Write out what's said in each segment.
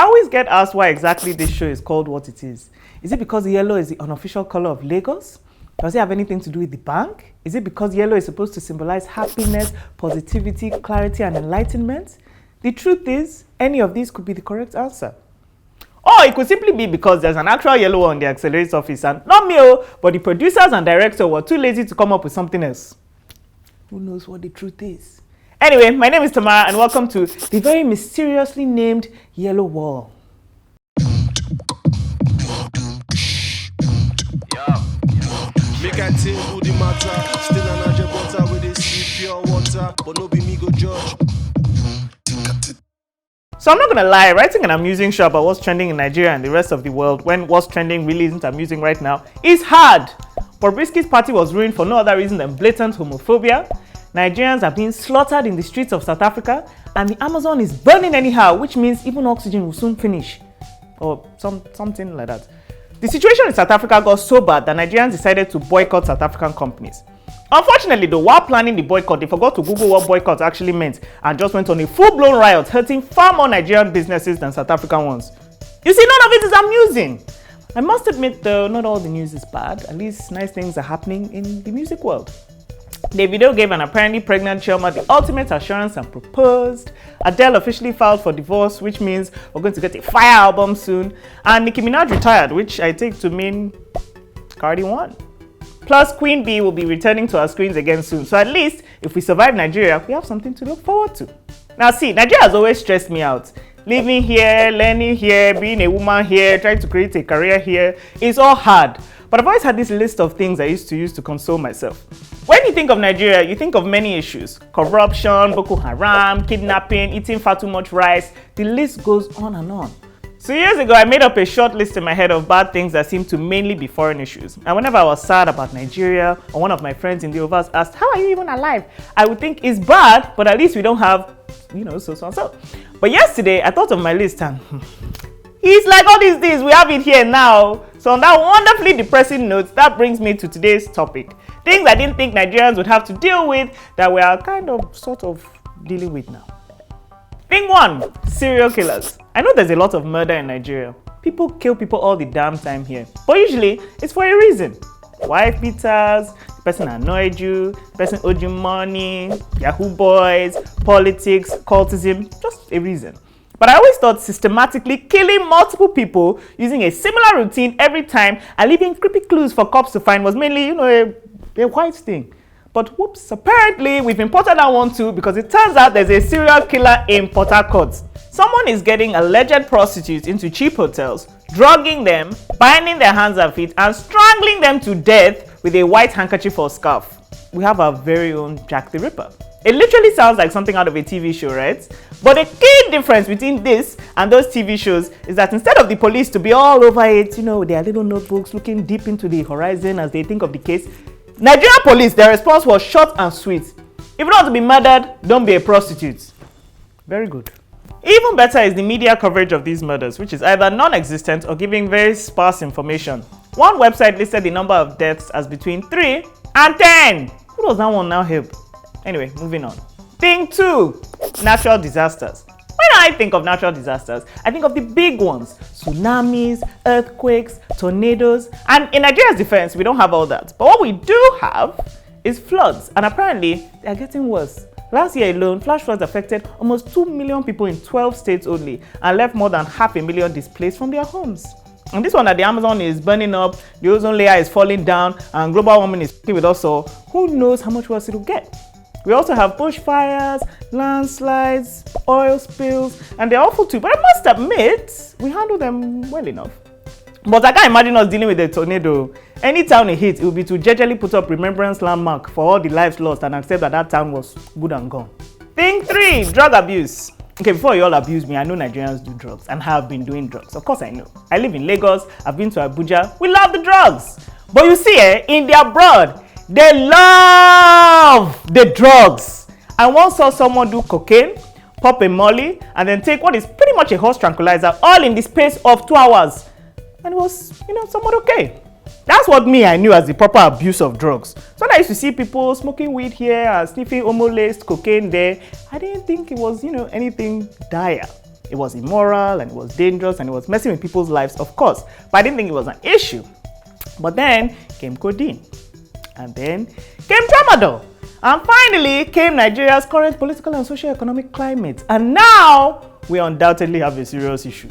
I always get asked why exactly this show is called what it is. Is it because yellow is the unofficial color of Lagos? Does it have anything to do with the bank? Is it because yellow is supposed to symbolize happiness, positivity, clarity, and enlightenment? The truth is, any of these could be the correct answer. Or it could simply be because there's an actual yellow on the accelerator surface, and not me, but the producers and director were too lazy to come up with something else. Who knows what the truth is? Anyway, my name is Tamara, and welcome to the very mysteriously named Yellow Wall. Make I tell you the matter. Still an agent butter with this pure water, but no be me go judge. So I'm not gonna lie, writing an amusing show about what's trending in Nigeria and the rest of the world when what's trending really isn't amusing right now is hard. Bobrisky's party was ruined for no other reason than blatant homophobia. Nigerians are being slaughtered in the streets of South Africa, and the Amazon is burning anyhow, which means even oxygen will soon finish. Or something like that. The situation in South Africa got so bad that Nigerians decided to boycott South African companies. Unfortunately though, while planning the boycott, they forgot to Google what boycott actually meant and just went on a full-blown riot, hurting far more Nigerian businesses than South African ones. You see, none of it is amusing. I must admit though, not all the news is bad. At least nice things are happening in the music world. Davido gave an apparently pregnant Chioma the ultimate assurance and proposed. Adele officially filed for divorce, which means we're going to get a fire album soon. And Nicki Minaj retired, which I take to mean Cardi won. Plus, Queen Bee will be returning to our screens again soon. So at least, if we survive Nigeria, we have something to look forward to. Now see, Nigeria has always stressed me out. Living here, learning here, being a woman here, trying to create a career here, it's all hard. But I've always had this list of things I used to use to console myself. When you think of Nigeria, you think of many issues. Corruption, Boko Haram, kidnapping, eating far too much rice. The list goes on and on. So years ago, I made up a short list in my head of bad things that seemed to mainly be foreign issues. And whenever I was sad about Nigeria, or one of my friends in the overs asked, "How are you even alive?" I would think it's bad, but at least we don't have, so. But yesterday, I thought of my list and it's like all these things, we have it here now. So on that wonderfully depressing note, that brings me to today's topic. Things I didn't think Nigerians would have to deal with that we are sort of dealing with now. Thing 1, serial killers. I know there's a lot of murder in Nigeria. People kill people all the damn time here. But usually, it's for a reason. Wife beaters, the person annoyed you, the person owed you money, Yahoo boys, politics, cultism, just a reason. But I always thought systematically killing multiple people using a similar routine every time and leaving creepy clues for cops to find was mainly, a white thing. But whoops, apparently we've imported that one too because it turns out there's a serial killer in Port Harcourt. Someone is getting alleged prostitutes into cheap hotels, drugging them, binding their hands and feet, and strangling them to death with a white handkerchief or scarf. We have our very own Jack the Ripper. It literally sounds like something out of a TV show, right? But the key difference between this and those TV shows is that instead of the police to be all over it, with their little notebooks looking deep into the horizon as they think of the case, Nigerian police, their response was short and sweet. If you don't want to be murdered, don't be a prostitute. Very good. Even better is the media coverage of these murders, which is either non-existent or giving very sparse information. One website listed the number of deaths as between 3 and 10. Who does that one now help? Anyway, moving on. Thing 2, natural disasters. When I think of natural disasters, I think of the big ones. Tsunamis, earthquakes, tornadoes. And in Nigeria's defense, we don't have all that. But what we do have is floods. And apparently, they are getting worse. Last year alone, flash floods affected almost 2 million people in 12 states only and left more than 500,000 displaced from their homes. And this one that the Amazon is burning up, the ozone layer is falling down, and global warming is f***ing with us, so who knows how much worse it will get. We also have bushfires, landslides, oil spills, and they're awful too. But I must admit, we handle them well enough. But I can't imagine us dealing with a tornado. Any town it hits, it will be to gingerly put up remembrance landmark for all the lives lost and accept that town was good and gone. Thing 3, drug abuse. Okay, before you all abuse me, I know Nigerians do drugs and have been doing drugs. Of course I know. I live in Lagos, I've been to Abuja. We love the drugs. But you see, in the abroad, they love the drugs. I once saw someone do cocaine, pop a molly, and then take what is pretty much a horse tranquilizer all in the space of 2 hours. And it was, somewhat okay. That's what I knew as the proper abuse of drugs. So when I used to see people smoking weed here and sniffing homo-laced cocaine there, I didn't think it was, anything dire. It was immoral and it was dangerous and it was messing with people's lives, of course. But I didn't think it was an issue. But then came codeine. And then came tramadol. And finally came Nigeria's current political and socio-economic climate. And now we undoubtedly have a serious issue.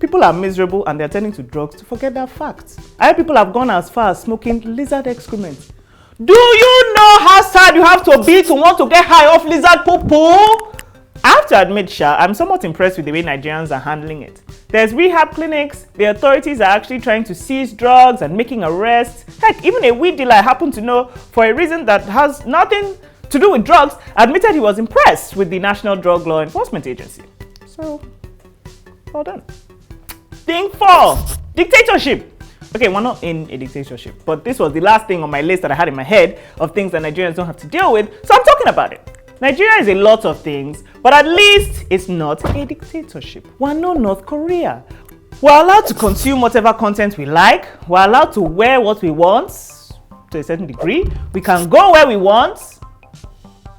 People are miserable and they're turning to drugs to forget that fact. I heard people have gone as far as smoking lizard excrement. Do you know how sad you have to be to want to get high off lizard poo-poo? I have to admit, I'm somewhat impressed with the way Nigerians are handling it. There's rehab clinics, the authorities are actually trying to seize drugs and making arrests. Heck, even a weed dealer I happen to know, for a reason that has nothing to do with drugs, admitted he was impressed with the National Drug Law Enforcement Agency. So, well done. Thing 4, dictatorship. Okay, we're not in a dictatorship, but this was the last thing on my list that I had in my head of things that Nigerians don't have to deal with, so I'm talking about it. Nigeria is a lot of things, but at least it's not a dictatorship. We're no North Korea. We're allowed to consume whatever content we like. We're allowed to wear what we want to a certain degree. We can go where we want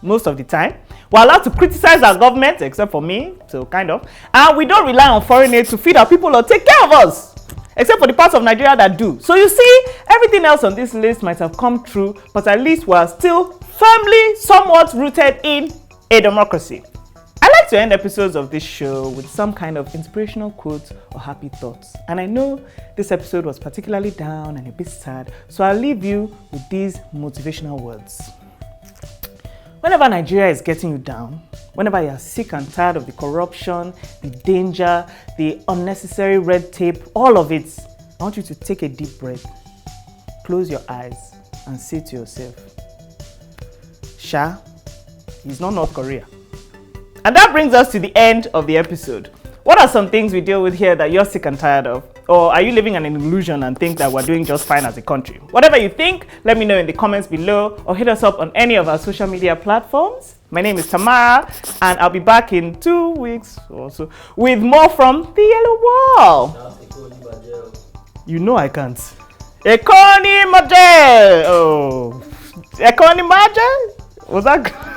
most of the time. We're allowed to criticize our government, except for me, so kind of. And we don't rely on foreign aid to feed our people or take care of us, except for the parts of Nigeria that do. So you see, everything else on this list might have come true, but at least we're still firmly, somewhat rooted in a democracy. I like to end episodes of this show with some kind of inspirational quote or happy thoughts. And I know this episode was particularly down and a bit sad, so I'll leave you with these motivational words. Whenever Nigeria is getting you down, whenever you're sick and tired of the corruption, the danger, the unnecessary red tape, all of it, I want you to take a deep breath, close your eyes, and say to yourself, he's not North Korea. And that brings us to the end of the episode. What are some things we deal with here that you're sick and tired of? Or are you living in an illusion and think that we're doing just fine as a country? Whatever you think, let me know in the comments below or hit us up on any of our social media platforms. My name is Tamara and I'll be back in 2 weeks or so with more from the Yellow Wall. You know I can't. Ekoni Majel! Oh, Ekoni Majel? Was that good?